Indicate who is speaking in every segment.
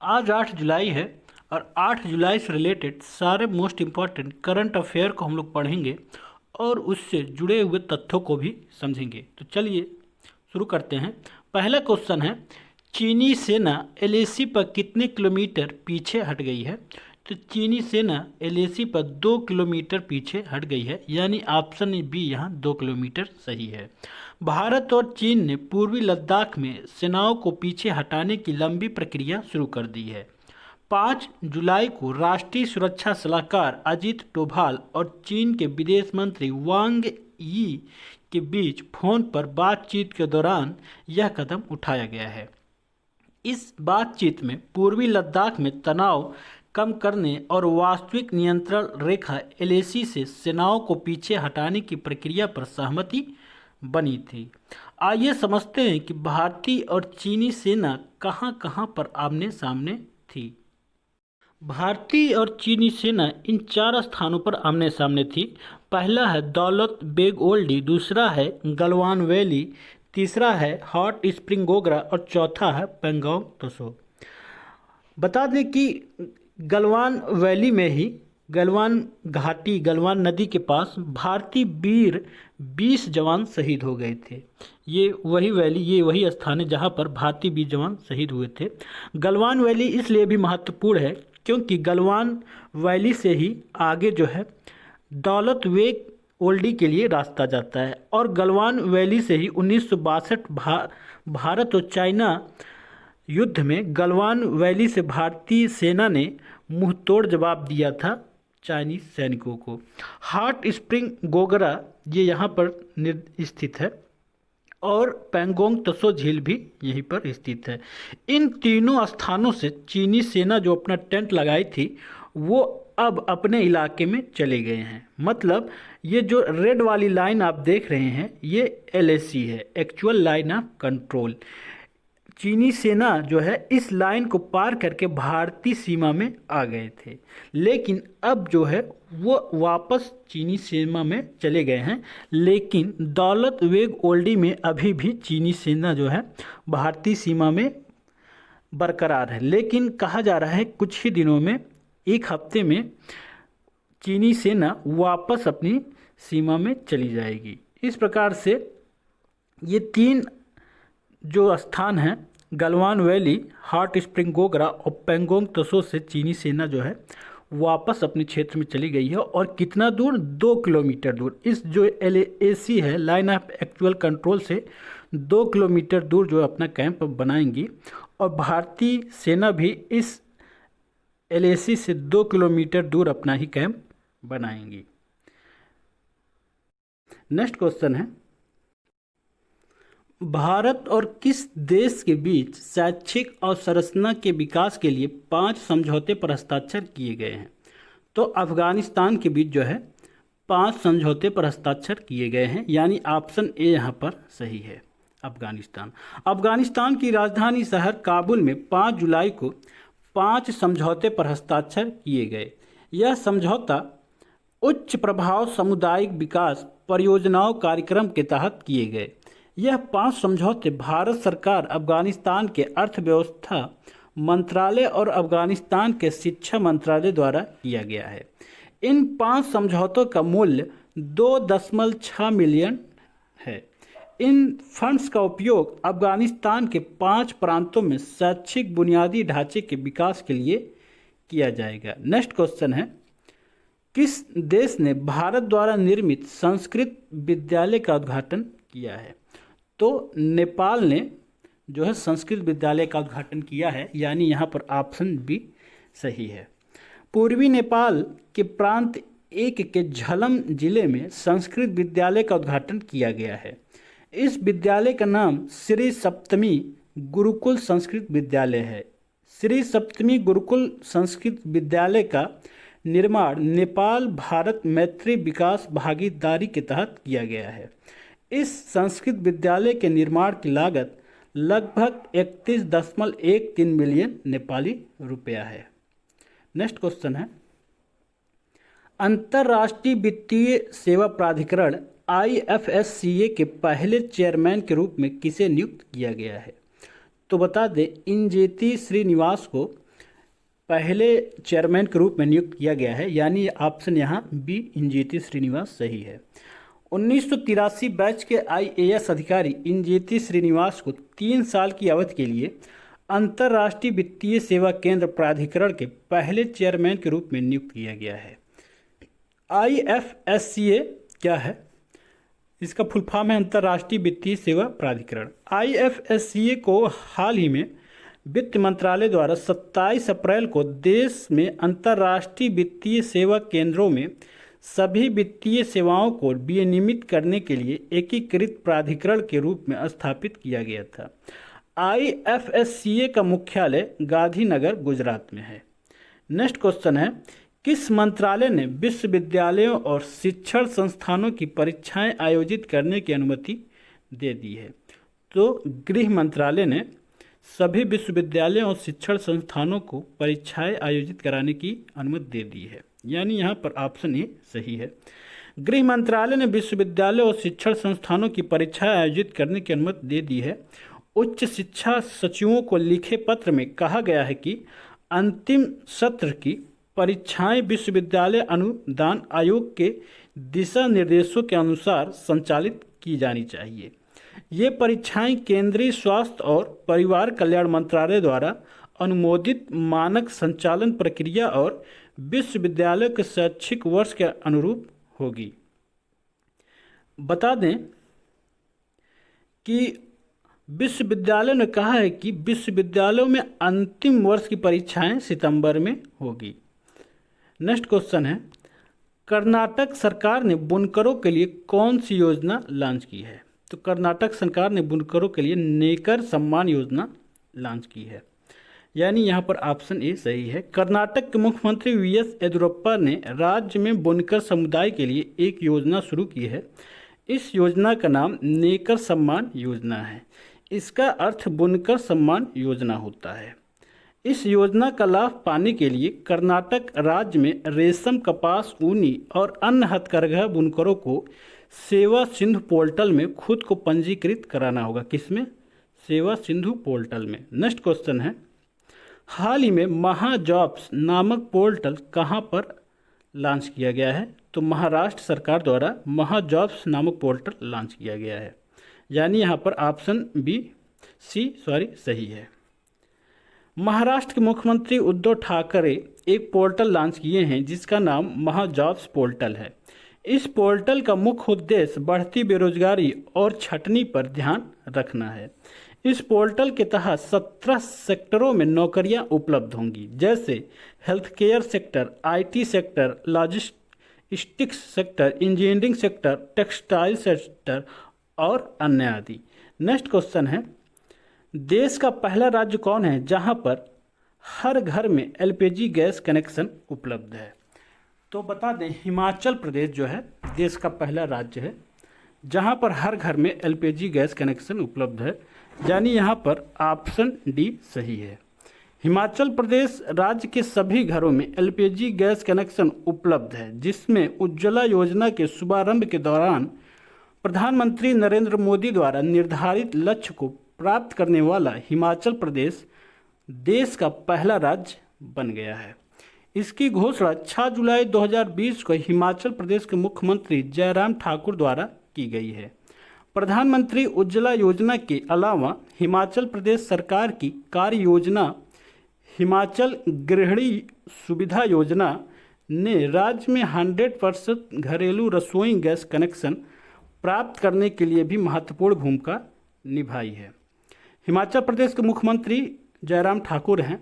Speaker 1: आज 8 जुलाई है और 8 जुलाई से रिलेटेड सारे मोस्ट इम्पॉर्टेंट करंट अफेयर को हम लोग पढ़ेंगे और उससे जुड़े हुए तथ्यों को भी समझेंगे। तो चलिए शुरू करते हैं। पहला क्वेश्चन है, चीनी सेना एलएसी पर कितने किलोमीटर पीछे हट गई है? तो चीनी सेना एलएसी पर 2 किलोमीटर पीछे हट गई है, यानी ऑप्शन बी यहाँ 2 किलोमीटर सही है। भारत और चीन ने पूर्वी लद्दाख में सेनाओं को पीछे हटाने की लंबी प्रक्रिया शुरू कर दी है। 5 जुलाई को राष्ट्रीय सुरक्षा सलाहकार अजीत डोभाल और चीन के विदेश मंत्री वांग यी के बीच फोन पर बातचीत के दौरान यह कदम उठाया गया है। इस बातचीत में पूर्वी लद्दाख में तनाव कम करने और वास्तविक नियंत्रण रेखा एलएसी से सेनाओं को पीछे हटाने की प्रक्रिया पर सहमति बनी थी। आइए समझते हैं कि भारतीय और चीनी सेना कहां कहां पर आमने सामने थी। भारतीय और चीनी सेना इन 4 स्थानों पर आमने सामने थी। पहला है दौलत बेग ओल्डी, दूसरा है गलवान वैली, तीसरा है हॉट स्प्रिंग गोगरा और चौथा है पेंगोंग त्सो। बता दें कि गलवान वैली में ही गलवान घाटी, गलवान नदी के पास भारतीय वीर 20 जवान शहीद हो गए थे। ये वही वैली, ये वही स्थान है जहाँ पर भारतीय 20 जवान शहीद हुए थे। गलवान वैली इसलिए भी महत्वपूर्ण है क्योंकि गलवान वैली से ही आगे जो है दौलत बेग ओल्डी के लिए रास्ता जाता है और गलवान वैली से ही 1962 भारत और चाइना युद्ध में गलवान वैली से भारतीय सेना ने मुंहतोड़ जवाब दिया था चाइनीज सैनिकों को। हॉट स्प्रिंग गोगरा ये यहाँ पर स्थित है और पेंगोंग त्सो झील भी यहीं पर स्थित है। इन तीनों स्थानों से चीनी सेना जो अपना टेंट लगाई थी वो अब अपने इलाके में चले गए हैं। मतलब ये जो रेड वाली लाइन आप देख रहे हैं ये एलएसी है, एक्चुअल लाइन ऑफ कंट्रोल। चीनी सेना जो है इस लाइन को पार करके भारतीय सीमा में आ गए थे, लेकिन अब जो है वो वापस चीनी सीमा में चले गए हैं। लेकिन दौलत बेग ओल्डी में अभी भी चीनी सेना जो है भारतीय सीमा में बरकरार है, लेकिन कहा जा रहा है कुछ ही दिनों में, एक हफ्ते में चीनी सेना वापस अपनी सीमा में चली जाएगी। इस प्रकार से ये 3 जो स्थान हैं Galwan valley, hot spring Gogra और पेंगोंग त्सो से चीनी सेना जो है वापस अपने क्षेत्र में चली गई है। और कितना दूर? 2 किलोमीटर दूर। इस जो एलएसी है, लाइन ऑफ एक्चुअल कंट्रोल से 2 किलोमीटर दूर जो अपना कैंप बनाएंगी और भारतीय सेना भी इस एलएसी से 2 किलोमीटर दूर अपना ही कैंप बनाएंगी। नेक्स्ट क्वेश्चन है, भारत और किस देश के बीच शैक्षिक अवसंरचना के विकास के लिए 5 समझौते पर हस्ताक्षर किए गए हैं? तो अफगानिस्तान के बीच जो है 5 समझौते पर हस्ताक्षर किए गए हैं, यानी ऑप्शन ए यहाँ पर सही है। अफगानिस्तान की राजधानी शहर काबुल में 5 जुलाई को 5 समझौते पर हस्ताक्षर किए गए। यह समझौता उच्च प्रभाव सामुदायिक विकास परियोजनाओं कार्यक्रम के तहत किए गए। यह 5 समझौते भारत सरकार, अफगानिस्तान के अर्थव्यवस्था मंत्रालय और अफगानिस्तान के शिक्षा मंत्रालय द्वारा किया गया है। इन 5 समझौतों का मूल्य 2.6 मिलियन है। इन फंड्स का उपयोग अफगानिस्तान के 5 प्रांतों में शैक्षिक बुनियादी ढांचे के विकास के लिए किया जाएगा। नेक्स्ट क्वेश्चन है, किस देश ने भारत द्वारा निर्मित संस्कृत विद्यालय का उद्घाटन किया है? तो नेपाल ने जो है संस्कृत विद्यालय का उद्घाटन किया है, यानी यहाँ पर ऑप्शन बी सही है। पूर्वी नेपाल के प्रांत 1 के झलम जिले में संस्कृत विद्यालय का उद्घाटन किया गया है। इस विद्यालय का नाम श्री सप्तमी गुरुकुल संस्कृत विद्यालय है। श्री सप्तमी गुरुकुल संस्कृत विद्यालय का निर्माण नेपाल भारत मैत्री विकास भागीदारी के तहत किया गया है। इस संस्कृत विद्यालय के निर्माण की लागत लगभग 31.13 मिलियन नेपाली रुपया है। नेक्स्ट क्वेश्चन है, अंतर्राष्ट्रीय वित्तीय सेवा प्राधिकरण IFSCA के पहले चेयरमैन के रूप में किसे नियुक्त किया गया है? तो बता दें, इंजेती श्रीनिवास को पहले चेयरमैन के रूप में नियुक्त किया गया है, यानी ऑप्शन यहाँ बी इंजेती श्रीनिवास सही है। 1983 बैच के आईएएस अधिकारी इंजेती श्रीनिवास को 3 साल की अवधि के लिए अंतर्राष्ट्रीय वित्तीय सेवा केंद्र प्राधिकरण के पहले चेयरमैन के रूप में नियुक्त किया गया है। IFSCA क्या है? इसका फुल फॉर्म है अंतर्राष्ट्रीय वित्तीय सेवा प्राधिकरण। IFSCA को हाल ही में वित्त मंत्रालय द्वारा 27 अप्रैल को देश में अंतर्राष्ट्रीय वित्तीय सेवा केंद्रों में सभी वित्तीय सेवाओं को विनियमित करने के लिए एकीकृत प्राधिकरण के रूप में स्थापित किया गया था। IFSCA का मुख्यालय गांधीनगर गुजरात में है। नेक्स्ट क्वेश्चन है, किस मंत्रालय ने विश्वविद्यालयों और शिक्षण संस्थानों की परीक्षाएं आयोजित करने की अनुमति दे दी है? तो गृह मंत्रालय ने सभी विश्वविद्यालयों और शिक्षण संस्थानों को परीक्षाएं आयोजित कराने की अनुमति दे दी है, यानी यहाँ पर ऑप्शन ए सही है। गृह मंत्रालय ने विश्वविद्यालयों और शिक्षण संस्थानों की परीक्षाएं आयोजित करने की अनुमति दे दी है। उच्च शिक्षा सचिवों को लिखे पत्र में कहा गया है कि अंतिम सत्र की परीक्षाएं विश्वविद्यालय अनुदान आयोग के दिशा निर्देशों के अनुसार संचालित की जानी चाहिए। ये परीक्षाएं केंद्रीय स्वास्थ्य और परिवार कल्याण मंत्रालय द्वारा अनुमोदित मानक संचालन प्रक्रिया और विश्वविद्यालय के शैक्षिक वर्ष के अनुरूप होगी। बता दें कि विश्वविद्यालय ने कहा है कि विश्वविद्यालयों में अंतिम वर्ष की परीक्षाएं सितंबर में होगी। नेक्स्ट क्वेश्चन है, कर्नाटक सरकार ने बुनकरों के लिए कौन सी योजना लॉन्च की है? तो कर्नाटक सरकार ने बुनकरों के लिए नेकर सम्मान योजना लॉन्च की है, यानी यहाँ पर ऑप्शन ए सही है। कर्नाटक के मुख्यमंत्री वीएस येदियुरप्पा ने राज्य में बुनकर समुदाय के लिए एक योजना शुरू की है। इस योजना का नाम नेकर सम्मान योजना है। इसका अर्थ बुनकर सम्मान योजना होता है। इस योजना का लाभ पाने के लिए कर्नाटक राज्य में रेशम, कपास, ऊनी और अन्य हथकरघा बुनकरों को सेवा सिंधु पोर्टल में खुद को पंजीकृत कराना होगा। किसमें? सेवा सिंधु पोर्टल में। नेक्स्ट क्वेश्चन है, हाल ही में महाजॉब्स नामक पोर्टल कहां पर लॉन्च किया गया है? तो महाराष्ट्र सरकार द्वारा महाजॉब्स नामक पोर्टल लॉन्च किया गया है, यानी यहाँ पर ऑप्शन सही है। महाराष्ट्र के मुख्यमंत्री उद्धव ठाकरे एक पोर्टल लॉन्च किए हैं जिसका नाम महाजॉब्स पोर्टल है। इस पोर्टल का मुख्य उद्देश्य बढ़ती बेरोजगारी और छटनी पर ध्यान रखना है। इस पोर्टल के तहत 17 सेक्टरों में नौकरियां उपलब्ध होंगी, जैसे health care sector, IT sector, logistics sector, engineering sector, textile sector और अन्य आदि। नेक्स्ट क्वेश्चन है, देश का पहला राज्य कौन है जहां पर हर घर में LPG गैस कनेक्शन उपलब्ध है? तो बता दें, हिमाचल प्रदेश जो है देश का पहला राज्य है जहां पर हर घर में LPG गैस कनेक्शन उपलब्ध है, यानी यहाँ पर ऑप्शन डी सही है। हिमाचल प्रदेश राज्य के सभी घरों में LPG गैस कनेक्शन उपलब्ध है, जिसमें उज्ज्वला योजना के शुभारंभ के दौरान प्रधानमंत्री नरेंद्र मोदी द्वारा निर्धारित लक्ष्य को प्राप्त करने वाला हिमाचल प्रदेश देश का पहला राज्य बन गया है। इसकी घोषणा 6 जुलाई 2020 को हिमाचल प्रदेश के मुख्यमंत्री जयराम ठाकुर द्वारा की गई है। प्रधानमंत्री उज्ज्वला योजना के अलावा हिमाचल प्रदेश सरकार की कार्य योजना हिमाचल गृहिणी सुविधा योजना ने राज्य में 100% घरेलू रसोई गैस कनेक्शन प्राप्त करने के लिए भी महत्वपूर्ण भूमिका निभाई है। हिमाचल प्रदेश के मुख्यमंत्री जयराम ठाकुर हैं,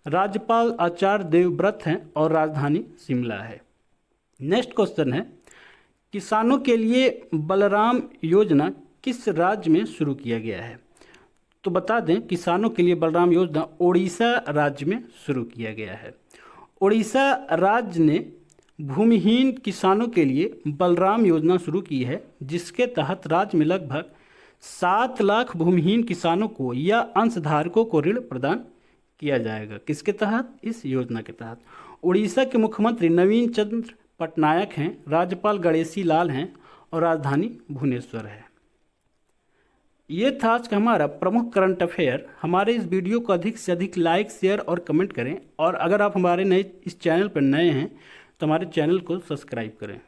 Speaker 1: राज्यपाल आचार्य देवव्रत हैं और राजधानी शिमला है। नेक्स्ट क्वेश्चन है, किसानों के लिए बलराम योजना किस राज्य में शुरू किया गया है? तो बता दें, किसानों के लिए बलराम योजना ओडिशा राज्य में शुरू किया गया है। ओडिशा राज्य ने भूमिहीन किसानों के लिए बलराम योजना शुरू की है, जिसके तहत राज्य में लगभग 7 लाख भूमिहीन किसानों को या अंशधारकों को ऋण प्रदान किया जाएगा। किसके तहत? इस योजना के तहत। उड़ीसा के मुख्यमंत्री नवीन चंद्र पटनायक हैं, राज्यपाल गणेशी लाल हैं और राजधानी भुवनेश्वर है। ये था आज का हमारा प्रमुख करंट अफेयर। हमारे इस वीडियो को अधिक से अधिक लाइक, शेयर और कमेंट करें, और अगर आप हमारे नए इस चैनल पर नए हैं तो हमारे चैनल को सब्सक्राइब करें।